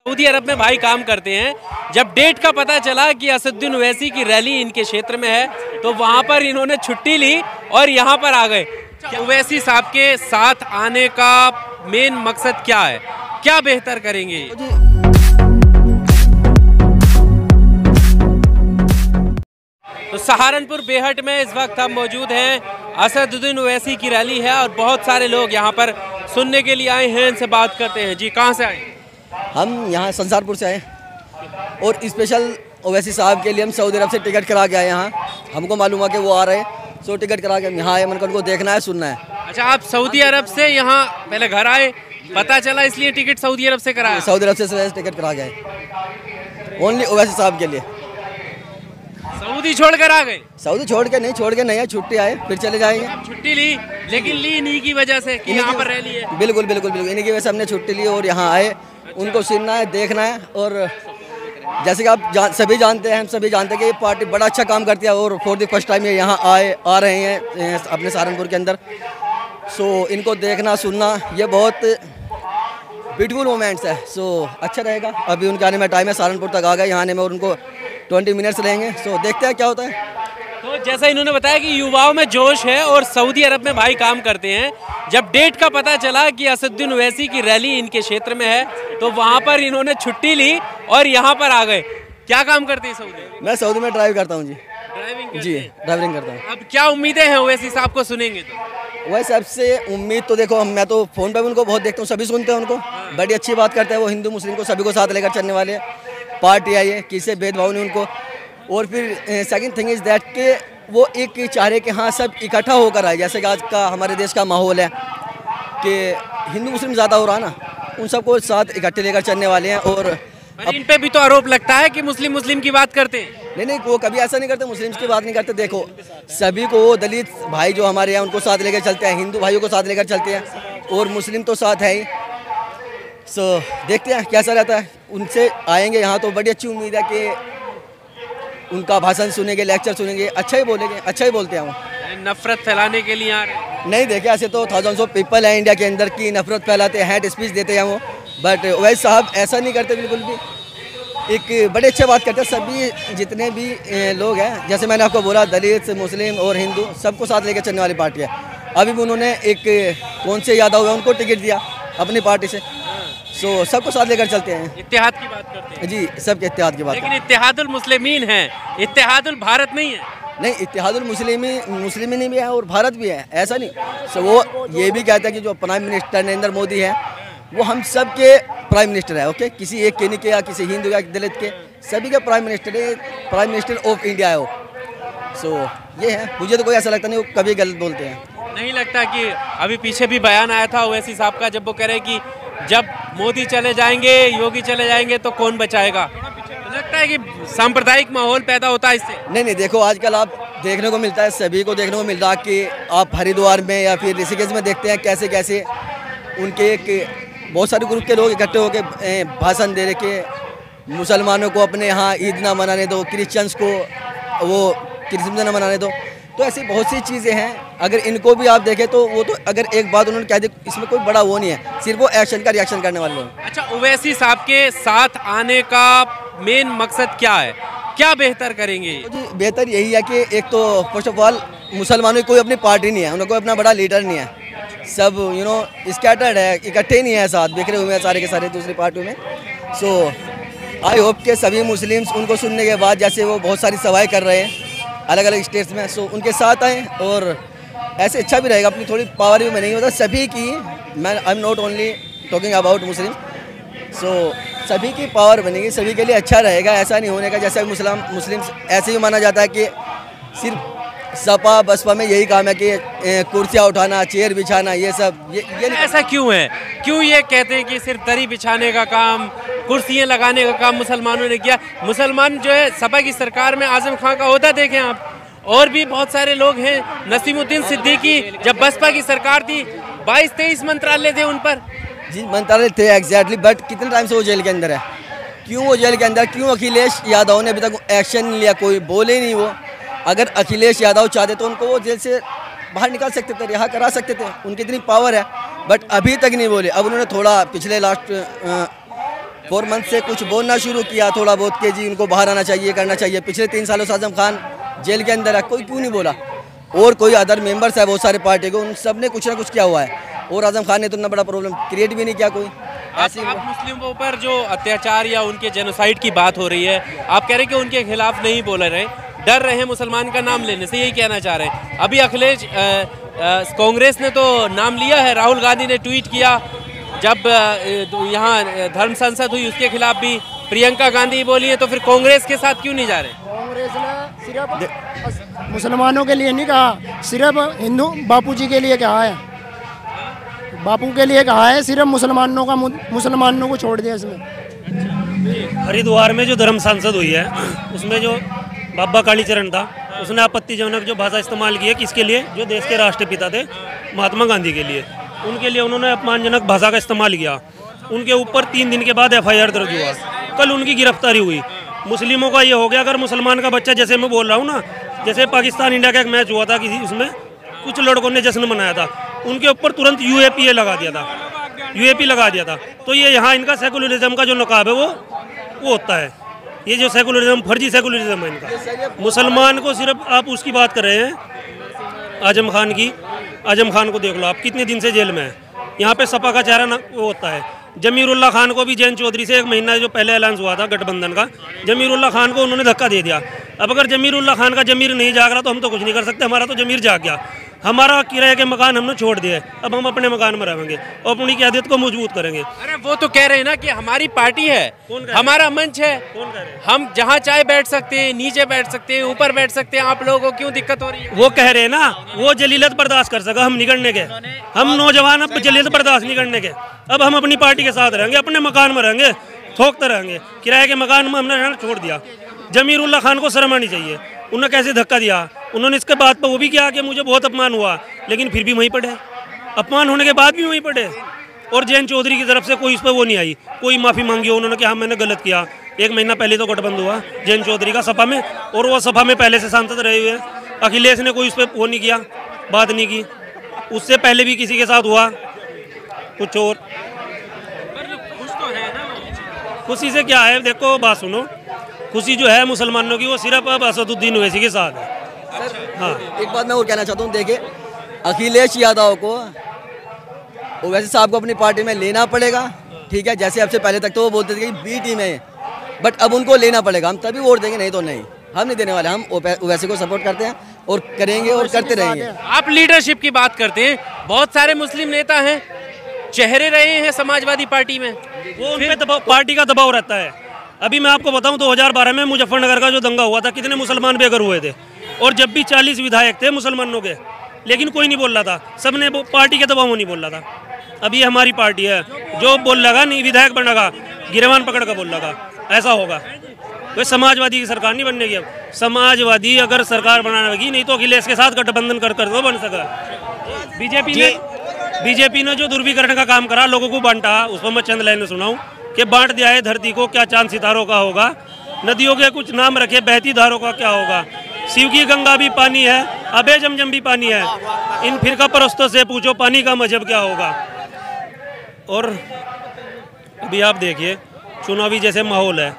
Saudi अरब में भाई काम करते हैं। जब डेट का पता चला कि असदुद्दीन ओवैसी की रैली इनके क्षेत्र में है तो वहां पर इन्होंने छुट्टी ली और यहां पर आ गए। ओवैसी साहब के साथ आने का मेन मकसद क्या है, क्या बेहतर करेंगे? तो सहारनपुर बेहट में इस वक्त हम मौजूद हैं। असदुद्दीन ओवैसी की रैली है और बहुत सारे लोग यहाँ पर सुनने के लिए आए हैं। इनसे बात करते हैं। जी, कहाँ से आए? हम यहाँ संसारपुर से आए और स्पेशल ओवैसी साहब के लिए हम सऊदी अरब से टिकट करा के आए। यहाँ हमको मालूम है कि वो आ रहे हैं, सो टिकट करा के हम यहाँ आए। मन उनको देखना है, सुनना है। अच्छा, आप सऊदी अरब से यहाँ पहले घर आए, पता चला इसलिए टिकट सऊदी अरब से कराया? सऊदी अरब से टिकट करा के आए ओनली ओवैसी साहब के लिए। सऊदी छोड़ कर आ गए? सऊदी छोड़ के नहीं है, छुट्टी आए फिर चले जाएंगे। छुट्टी ली, लेकिन ली इन्हीं की वजह से कि यहाँ पर रैली है। बिल्कुल बिल्कुल बिल्कुल, इन्हीं की वजह से हमने छुट्टी ली और यहाँ आए। उनको सुनना है, देखना है। और जैसे कि आप सभी जानते हैं, हम सभी जानते हैं कि ये पार्टी बड़ा अच्छा काम करती है और फॉर द फर्स्ट टाइम ये यहाँ आ रहे हैं अपने सहारनपुर के अंदर। सो इनको देखना सुनना ये बहुत ब्यूटीफुल मोमेंट्स है। सो अच्छा रहेगा। अभी उनके आने में टाइम है, सहारनपुर तक आ गए। यहाँ आने में और उनको 20 मिनट्स लेंगे। सो देखते हैं क्या होता है। तो जैसा इन्होंने बताया कि युवाओं में जोश है और सऊदी अरब में भाई काम करते हैं। जब डेट का पता चला कि असदुद्दीन ओवैसी की रैली इनके क्षेत्र में है तो वहां पर इन्होंने छुट्टी ली और यहाँ पर आ गए। क्या काम करते हैं सऊदी? मैं सऊदी में ड्राइव करता हूँ जी। ड्राइविंग करता हूँ। अब क्या उम्मीदें हैं ओवैसी साहब को सुनेंगे तो? वैसे सबसे उम्मीद तो देखो, मैं तो फ़ोन पर भी उनको बहुत देखता हूँ, सभी सुनते हैं उनको। बड़ी अच्छी बात करते हैं वो, हिंदू मुस्लिम को सभी को साथ लेकर चलने वाले पार्टी आई है, किसी भेदभाव नहीं उनको। और फिर सेकंड थिंग इज़ दैट कि वो एक चाह रहे कि हाँ सब इकट्ठा होकर आए। जैसे कि आज का हमारे देश का माहौल है कि हिंदू मुस्लिम ज़्यादा हो रहा है ना, उन सबको साथ इकट्ठे लेकर चलने वाले हैं। और इन पे भी तो आरोप लगता है कि मुस्लिम की बात करते हैं। नहीं, वो कभी ऐसा नहीं करते, मुस्लिम्स की बात नहीं करते। देखो सभी को, दलित भाई जो हमारे हैं उनको साथ लेकर चलते हैं, हिंदू भाइयों को साथ लेकर चलते हैं और मुस्लिम तो साथ है ही। सो देखते हैं कैसा रहता है। उनसे आएंगे यहाँ तो बड़ी अच्छी उम्मीद है कि उनका भाषण सुनेंगे, लेक्चर सुनेंगे, अच्छा ही बोलेंगे, अच्छा ही बोलते हैं वो। नफरत फैलाने के लिए आ रहे नहीं, देखे ऐसे तो थाउजेंड्स ऑफ पीपल है इंडिया के अंदर की नफरत फैलाते हैं, हेट स्पीच देते हैं वो। बट ओवैसी साहब ऐसा नहीं करते बिल्कुल भी। एक बड़े अच्छे बात करते हैं। सभी जितने भी लोग हैं, जैसे मैंने आपको बोला, दलित मुस्लिम और हिंदू सबको साथ लेकर चलने वाली पार्टी है। अभी भी उन्होंने एक कौन से यादव है उनको टिकट दिया अपनी पार्टी से। सो सबको साथ लेकर चलते हैं। इत्तेहाद की बात करते हैं जी, सबके इत्तेहाद की बात। लेकिन इत्तेहादुल मुस्लिमीन है, इत्तेहादुल भारत नहीं है। नहीं, इत्तेहादुल मुस्लिमीन भी है और भारत भी है, ऐसा नहीं। सो वो ये भी कहता है कि जो प्राइम मिनिस्टर नरेंद्र मोदी है वो हम सब के प्राइम मिनिस्टर है। ओके, किसी एक के नहीं के या किसी हिंदू या दलित के, सभी के प्राइम मिनिस्टर है, प्राइम मिनिस्टर ऑफ इंडिया है वो। सो ये है। मुझे तो कोई ऐसा लगता नहीं वो कभी गलत बोलते हैं। नहीं लगता कि अभी पीछे भी बयान आया था ओवैसी साहब का, जब वो कह रहे कि जब मोदी चले जाएंगे, योगी चले जाएंगे तो कौन बचाएगा? तो लगता है कि सांप्रदायिक माहौल पैदा होता है इससे। नहीं, देखो आजकल आप देखने को मिलता है, सभी को देखने को मिल रहा है कि आप हरिद्वार में या फिर ऋषिकेश में देखते हैं कैसे कैसे उनके एक बहुत सारे ग्रुप के लोग इकट्ठे होकर भाषण दे रहे कि मुसलमानों को अपने यहाँ ईद ना मनाने दो, क्रिश्चियंस को वो क्रिसमस ना मनाने दो। तो ऐसी बहुत सी चीज़ें हैं। अगर इनको भी आप देखें तो वो तो अगर एक बात उन्होंने कह दी, इसमें कोई बड़ा वो नहीं है, सिर्फ वो एक्शन का रिएक्शन करने वाले लोग। अच्छा, ओवैसी साहब के साथ आने का मेन मकसद क्या है, क्या बेहतर करेंगे? जी, बेहतर यही है कि एक तो फर्स्ट ऑफ ऑल मुसलमानों की कोई अपनी पार्टी नहीं है, उनका कोई अपना बड़ा लीडर नहीं है। सब स्कैटर्ड है, इकट्ठे नहीं है, साथ बिखरे हुए हैं सारे के सारे दूसरी पार्टियों में। सो आई होप के सभी मुस्लिम्स उनको सुनने के बाद, जैसे वो बहुत सारी सभाएं कर रहे हैं अलग अलग स्टेट्स में, सो उनके साथ आएँ और ऐसे अच्छा भी रहेगा। अपनी थोड़ी पावर भी नहीं होता सभी की। मैं I am not only talking about Muslim. So सभी की पावर बनेगी, सभी के लिए अच्छा रहेगा। ऐसा नहीं होने का जैसा मुस्लिम ऐसे ही माना जाता है कि सिर्फ सपा बसपा में यही काम है कि कुर्सियाँ उठाना, चेयर बिछाना, ये सब। ये ऐसा क्यों है? क्यों ये कहते हैं कि सिर्फ दरी बिछाने का काम, कुर्सियाँ लगाने का काम मुसलमानों ने किया? मुसलमान जो है, सपा की सरकार में आजम खां का ओहदा देखें आप, और भी बहुत सारे लोग हैं। नसीमुद्दीन सिद्दीकी, जब बसपा की सरकार थी 22-23 मंत्रालय थे उन पर। जी, मंत्रालय थे एग्जैक्टली। बट कितने टाइम से वो जेल के अंदर है? क्यों वो जेल के अंदर? क्यों अखिलेश यादव ने अभी तक एक्शन नहीं लिया? कोई बोले नहीं वो। अगर अखिलेश यादव चाहते तो उनको वो जेल से बाहर निकाल सकते थे, रिहा करा सकते थे, उनकी इतनी पावर है। बट अभी तक नहीं बोले। अब उन्होंने थोड़ा पिछले लास्ट 4 मंथ से कुछ बोलना शुरू किया थोड़ा बहुत कि जी उनको बाहर आना चाहिए, करना चाहिए। पिछले 3 सालों से आजम खान जेल के अंदर है, कोई क्यों नहीं बोला? और कोई अदर मेंबर्स है बहुत सारे पार्टी को, उन सब ने कुछ ना कुछ किया हुआ है, और आजम खान ने तो इतना बड़ा प्रॉब्लम क्रिएट भी नहीं किया कोई। आप मुस्लिमों पर जो अत्याचार या उनके जेनोसाइड की बात हो रही है, आप कह रहे हैं कि उनके खिलाफ नहीं बोल रहे, डर रहे हैं मुसलमान का नाम लेने से, यही कहना चाह रहे हैं। अभी अखिलेश कांग्रेस ने तो नाम लिया है, राहुल गांधी ने ट्वीट किया, जब यहाँ धर्म संसद हुई उसके खिलाफ भी प्रियंका गांधी बोली है, तो फिर कांग्रेस के साथ क्यों नहीं जा रहे? कांग्रेस ने सिर्फ मुसलमानों के लिए नहीं कहा, सिर्फ हिंदू बापू जी के लिए कहा है, बापू के लिए कहा है, सिर्फ मुसलमानों को छोड़ दिया इसमें। हरिद्वार में जो धर्म सांसद हुई है उसमें जो बाबा कालीचरण था, उसने आपत्तिजनक जो भाषा इस्तेमाल की है, किसके लिए? जो देश के राष्ट्रपिता थे महात्मा गांधी के लिए, उनके लिए उन्होंने अपमानजनक भाषा का इस्तेमाल किया। उनके ऊपर 3 दिन के बाद FIR दर्ज हुआ, कल उनकी गिरफ्तारी हुई। मुस्लिमों का ये हो गया, अगर मुसलमान का बच्चा, जैसे मैं बोल रहा हूँ ना, जैसे पाकिस्तान इंडिया का एक मैच हुआ था किसी, उसमें कुछ लड़कों ने जश्न मनाया था, उनके ऊपर तुरंत UAPA लगा दिया था, UAP लगा दिया था। तो ये यहाँ इनका सेकुलरिज्म का जो नकाब है वो होता है, ये जो सेकुलरिज्म, फर्जी सेकुलरिज्म है इनका। मुसलमान को सिर्फ आप उसकी बात कर रहे हैं आजम खान की, आजम खान को देख लो आप, कितने दिन से जेल में है। यहाँ पे सपा का चेहरा वो होता है। जमीरुल्लाह खान को भी जैन चौधरी से 1 महीना जो पहले अलायंस हुआ था गठबंधन का, जमीरुल्लाह खान को उन्होंने धक्का दे दिया। अब अगर जमीरुल्लाह खान का जमीर नहीं जाग रहा तो हम तो कुछ नहीं कर सकते, हमारा तो जमीर जाग गया। हमारा किराए के मकान हमने छोड़ दिए, अब हम अपने मकान में रहेंगे और अपनी क़यादत को मजबूत करेंगे। अरे वो तो कह रहे हैं ना कि हमारी पार्टी है, हमारा मंच है, हम जहाँ चाहे बैठ सकते हैं, नीचे बैठ सकते हैं, ऊपर बैठ सकते हैं, आप लोगों को क्यों दिक्कत हो रही है? वो कह रहे हैं ना, वो जलीलत बर्दाश्त कर सका, हम नहीं करने के, हम नौजवान अब जलीलत बर्दाश्त नहीं करने के। अब हम अपनी पार्टी के साथ रहेंगे, अपने मकान में रहेंगे, ठोकते रहेंगे। किराए के मकान में हमने रहना छोड़ दिया। जमीरुल्लाह खान को शर्म आनी चाहिए, उन्होंने कैसे धक्का दिया। उन्होंने इसके बाद पर वो भी किया कि मुझे बहुत अपमान हुआ, लेकिन फिर भी वहीं पड़े, अपमान होने के बाद भी वहीं पड़े। और जैन चौधरी की तरफ से कोई इस पर वो नहीं आई, कोई माफ़ी मांगी हो उन्होंने कि हाँ मैंने गलत किया। 1 महीना पहले तो गठबंधन हुआ जैन चौधरी का सपा में, और वो सपा में पहले से सांसद रहे हुए हैं। अखिलेश ने कोई उस पर वो नहीं किया, बात नहीं की। उससे पहले भी किसी के साथ हुआ कुछ और। खुशी से क्या है, देखो बात सुनो, खुशी जो है मुसलमानों की वो सिर्फ अब असदुद्दीन ओवैसी के साथ है। हाँ, एक बात मैं और कहना चाहता हूँ, देखिए अखिलेश यादव को ओवैसी साहब को अपनी पार्टी में लेना पड़ेगा, ठीक है। जैसे आपसे पहले तक तो वो बोलते थे कि बी टीम है, बट अब उनको लेना पड़ेगा, हम तभी वोट देंगे, नहीं तो नहीं, हम नहीं देने वाले। हम ओवैसी को सपोर्ट करते हैं और करेंगे और करते रहेंगे। आप लीडरशिप की बात करते हैं, बहुत सारे मुस्लिम नेता हैं, चेहरे रहे हैं समाजवादी पार्टी में, वो उन पे पार्टी का दबाव रहता है। अभी मैं आपको बताऊं 2012 में मुजफ्फरनगर का जो दंगा हुआ था, कितने मुसलमान बेघर हुए थे, और जब भी 40 विधायक थे मुसलमानों के, लेकिन कोई नहीं बोल रहा था, सबने पार्टी के दबाव में नहीं बोल रहा था। अभी हमारी पार्टी है, जो बोल लगा नहीं विधायक बनेगा, गिरवान पकड़ कर बोल लगा, ऐसा होगा। कोई समाजवादी की सरकार नहीं बनने की। अब समाजवादी अगर सरकार बनाने लगी, नहीं तो अखिलेश के साथ गठबंधन कर तो बन सका। बीजेपी ने जो ध्रुवीकरण का काम करा, लोगों को बांटा, उस पर मैं चंद लाइनें सुनाऊं कि बांट दिया है धरती को, क्या चांद सितारों का होगा, नदियों के कुछ नाम रखे, बहती धारों का क्या होगा, शिव की गंगा भी पानी है, अबे जमजम भी पानी है, इन फिरका परस्तों से पूछो पानी का मजहब क्या होगा। और अभी आप देखिए चुनावी जैसे माहौल है,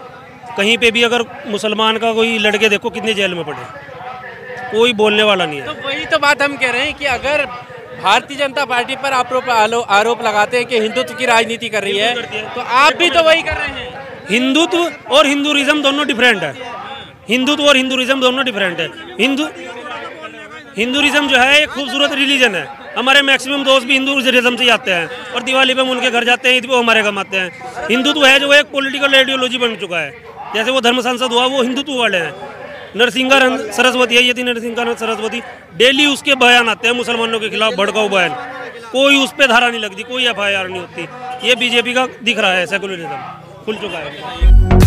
कहीं पे भी अगर मुसलमान का कोई लड़के देखो कितने जेल में पड़े, कोई बोलने वाला नहीं है। तो वही तो बात हम कह रहे हैं कि अगर भारतीय जनता पार्टी पर आरोप लगाते हैं कि हिंदुत्व की राजनीति कर रही है, तो आप भी तो वही कर रहे हैं। हिंदुत्व और हिंदुइज्म दोनों डिफरेंट है, हिंदुत्व और हिंदुइज्म दोनों डिफरेंट है। हिंदुइज्म जो है एक खूबसूरत रिलीजन है, हमारे मैक्सिमम दोस्त भी हिंदुइज्म से आते हैं, और दिवाली पे हम उनके घर जाते हैं, ईद पे हमारे घर आते हैं। हिंदुत्व है जो एक पॉलिटिकल आइडियोलॉजी बन चुका है, जैसे वो धर्म सांसद हुआ वो हिंदुत्व वाले हैं। नरसिंहानंद सरस्वती है, ये थी नरसिंहानंद सरस्वती, डेली उसके बयान आते हैं मुसलमानों के खिलाफ, भड़काऊ बयान, कोई उस पर धारा नहीं लगती, कोई FIR नहीं होती। ये बीजेपी का दिख रहा है, सेकुलरिज्म खुल चुका है।